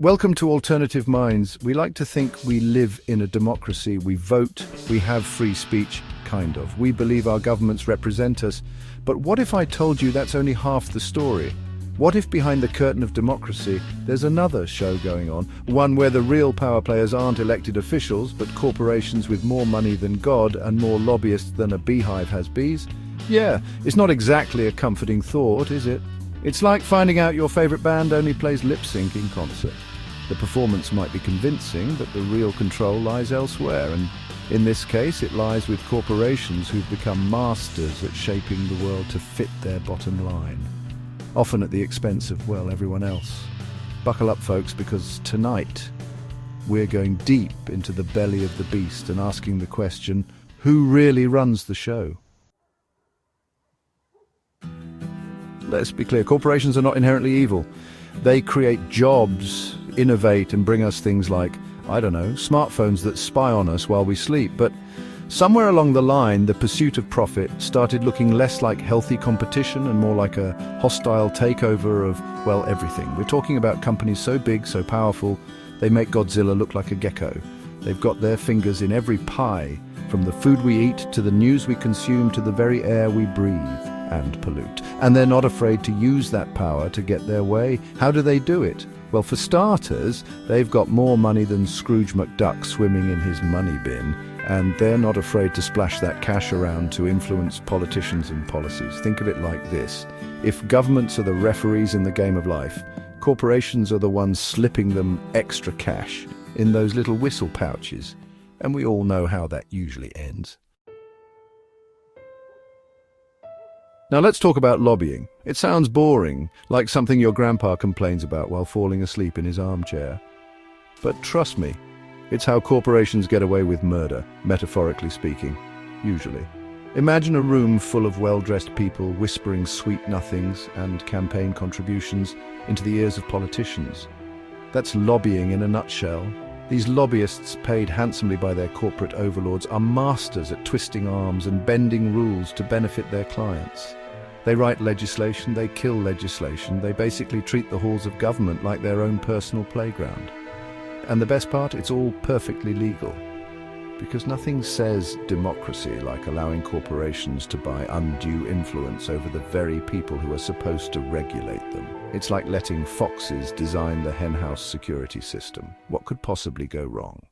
Welcome to Alternative Minds. We like to think we live in a democracy. We vote, we have free speech, kind of. We believe our governments represent us. But what if I told you that's only half the story? What if behind the curtain of democracy, there's another show going on, one where the real power players aren't elected officials, but corporations with more money than God and more lobbyists than a beehive has bees? Yeah, it's not exactly a comforting thought, is it? It's like finding out your favorite band only plays lip sync in concert. The performance might be convincing, but the real control lies elsewhere, and in this case it lies with corporations who've become masters at shaping the world to fit their bottom line. Often at the expense of, well, everyone else. Buckle up, folks, because tonight we're going deep into the belly of the beast and asking the question, who really runs the show? Let's be clear, corporations are not inherently evil. They create jobs, innovate, and bring us things like, I don't know, smartphones that spy on us while we sleep. But somewhere along the line, the pursuit of profit started looking less like healthy competition and more like a hostile takeover of, well, everything. We're talking about companies so big, so powerful, they make Godzilla look like a gecko. They've got their fingers in every pie, from the food we eat to the news we consume to the very air we breathe and pollute. And they're not afraid to use that power to get their way. How do they do it? Well, for starters, they've got more money than Scrooge McDuck swimming in his money bin, and they're not afraid to splash that cash around to influence politicians and policies. Think of it like this. If governments are the referees in the game of life, corporations are the ones slipping them extra cash in those little whistle pouches. And we all know how that usually ends. Now let's talk about lobbying. It sounds boring, like something your grandpa complains about while falling asleep in his armchair. But trust me, it's how corporations get away with murder, metaphorically speaking, usually. Imagine a room full of well-dressed people whispering sweet nothings and campaign contributions into the ears of politicians. That's lobbying in a nutshell. These lobbyists, paid handsomely by their corporate overlords, are masters at twisting arms and bending rules to benefit their clients. They write legislation, they kill legislation, they basically treat the halls of government like their own personal playground. And the best part, it's all perfectly legal. Because nothing says democracy like allowing corporations to buy undue influence over the very people who are supposed to regulate them. It's like letting foxes design the henhouse security system. What could possibly go wrong?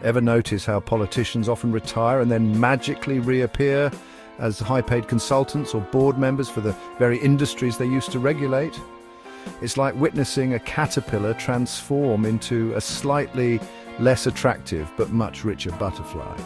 Ever notice how politicians often retire and then magically reappear as high-paid consultants or board members for the very industries they used to regulate? It's like witnessing a caterpillar transform into a slightly less attractive but much richer butterfly.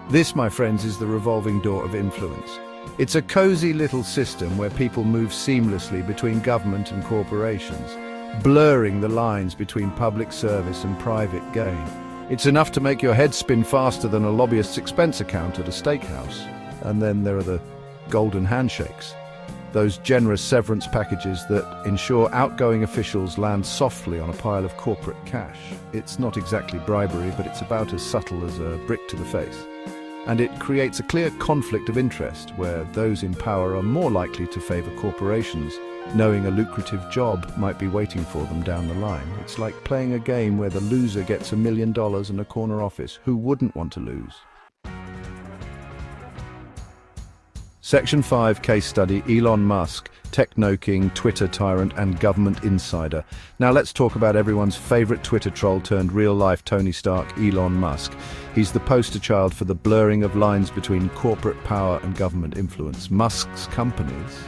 This, my friends, is the revolving door of influence. It's a cozy little system where people move seamlessly between government and corporations, blurring the lines between public service and private gain. It's enough to make your head spin faster than a lobbyist's expense account at a steakhouse. And then there are the golden handshakes. Those generous severance packages that ensure outgoing officials land softly on a pile of corporate cash. It's not exactly bribery, but it's about as subtle as a brick to the face. And it creates a clear conflict of interest where those in power are more likely to favor corporations, knowing a lucrative job might be waiting for them down the line. It's like playing a game where the loser gets $1 million and a corner office. Who wouldn't want to lose? Section 5 case study, Elon Musk, Technoking, Twitter Tyrant, and Government Insider. Now let's talk about everyone's favorite Twitter troll turned real-life Tony Stark, Elon Musk. He's the poster child for the blurring of lines between corporate power and government influence. Musk's companies,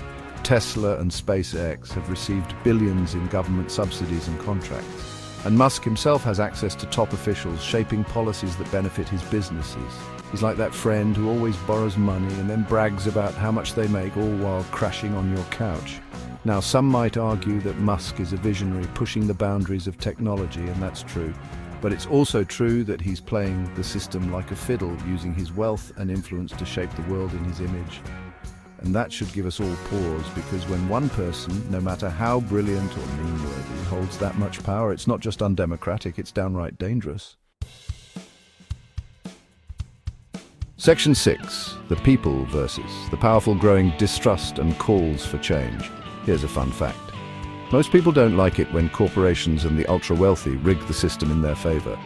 Tesla and SpaceX, have received billions in government subsidies and contracts. And Musk himself has access to top officials shaping policies that benefit his businesses. He's like that friend who always borrows money and then brags about how much they make, all while crashing on your couch. Now, some might argue that Musk is a visionary pushing the boundaries of technology, and that's true. But it's also true that he's playing the system like a fiddle, using his wealth and influence to shape the world in his image. And that should give us all pause, because when one person, no matter how brilliant or mean-worthy, holds that much power, it's not just undemocratic, it's downright dangerous. Section 6. The people versus the powerful growing distrust and calls for change. Here's a fun fact. Most people don't like it when corporations and the ultra-wealthy rig the system in their favor.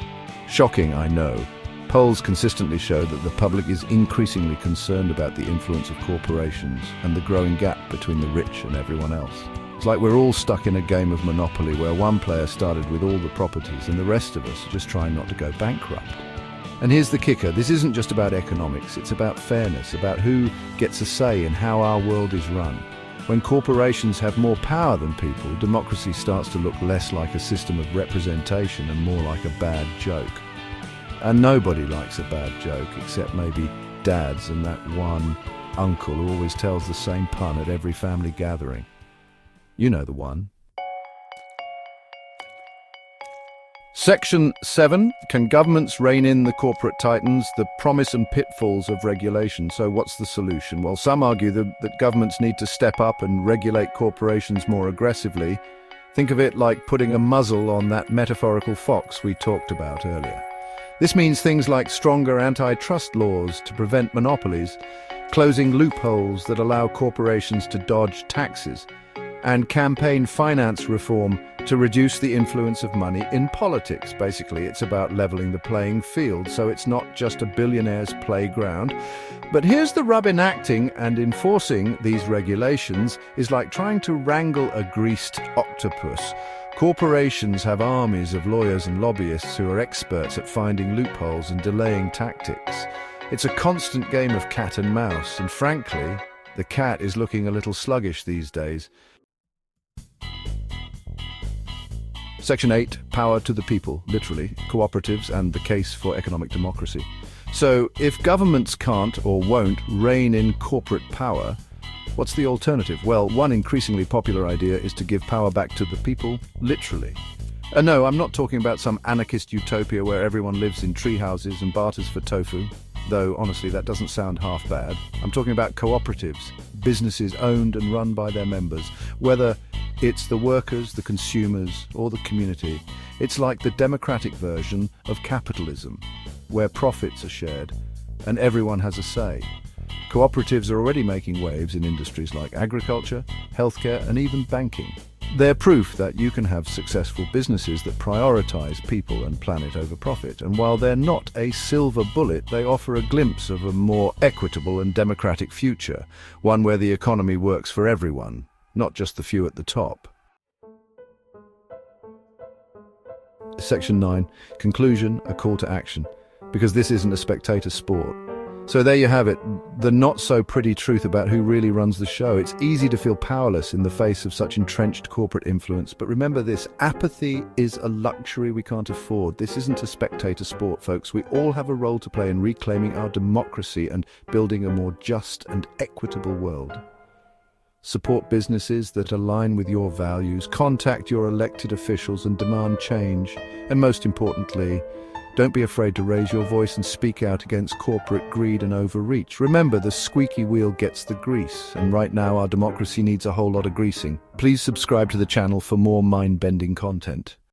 Shocking, I know. Polls consistently show that the public is increasingly concerned about the influence of corporations and the growing gap between the rich and everyone else. It's like we're all stuck in a game of Monopoly where one player started with all the properties and the rest of us are just trying not to go bankrupt. And here's the kicker, this isn't just about economics, it's about fairness, about who gets a say in how our world is run. When corporations have more power than people, democracy starts to look less like a system of representation and more like a bad joke. And nobody likes a bad joke, except maybe dads and that one uncle who always tells the same pun at every family gathering. You know the one. Section 7. Can governments rein in the corporate titans? The promise and pitfalls of regulation. So what's the solution? Well, some argue that governments need to step up and regulate corporations more aggressively. Think of it like putting a muzzle on that metaphorical fox we talked about earlier. This means things like stronger antitrust laws to prevent monopolies, closing loopholes that allow corporations to dodge taxes, and campaign finance reform to reduce the influence of money in politics. Basically, it's about leveling the playing field, so it's not just a billionaire's playground. But here's the rub: enacting and enforcing these regulations is like trying to wrangle a greased octopus. Corporations have armies of lawyers and lobbyists who are experts at finding loopholes and delaying tactics. It's a constant game of cat and mouse, and frankly, the cat is looking a little sluggish these days. Section 8, power to the people, literally, cooperatives and the case for economic democracy. So, if governments can't or won't rein in corporate power, what's the alternative? Well, one increasingly popular idea is to give power back to the people, literally. No, I'm not talking about some anarchist utopia where everyone lives in tree houses and barters for tofu, though honestly that doesn't sound half bad. I'm talking about cooperatives, businesses owned and run by their members. Whether it's the workers, the consumers, or the community, it's like the democratic version of capitalism, where profits are shared and everyone has a say. Cooperatives are already making waves in industries like agriculture, healthcare, and even banking. They're proof that you can have successful businesses that prioritize people and planet over profit. And while they're not a silver bullet, they offer a glimpse of a more equitable and democratic future, one where the economy works for everyone, not just the few at the top. Section 9. Conclusion, a call to action. Because this isn't a spectator sport. So there you have it, the not-so-pretty truth about who really runs the show. It's easy to feel powerless in the face of such entrenched corporate influence, but remember this, apathy is a luxury we can't afford. This isn't a spectator sport, folks. We all have a role to play in reclaiming our democracy and building a more just and equitable world. Support businesses that align with your values, contact your elected officials and demand change, and most importantly, don't be afraid to raise your voice and speak out against corporate greed and overreach. Remember, the squeaky wheel gets the grease, and right now our democracy needs a whole lot of greasing. Please subscribe to the channel for more mind-bending content.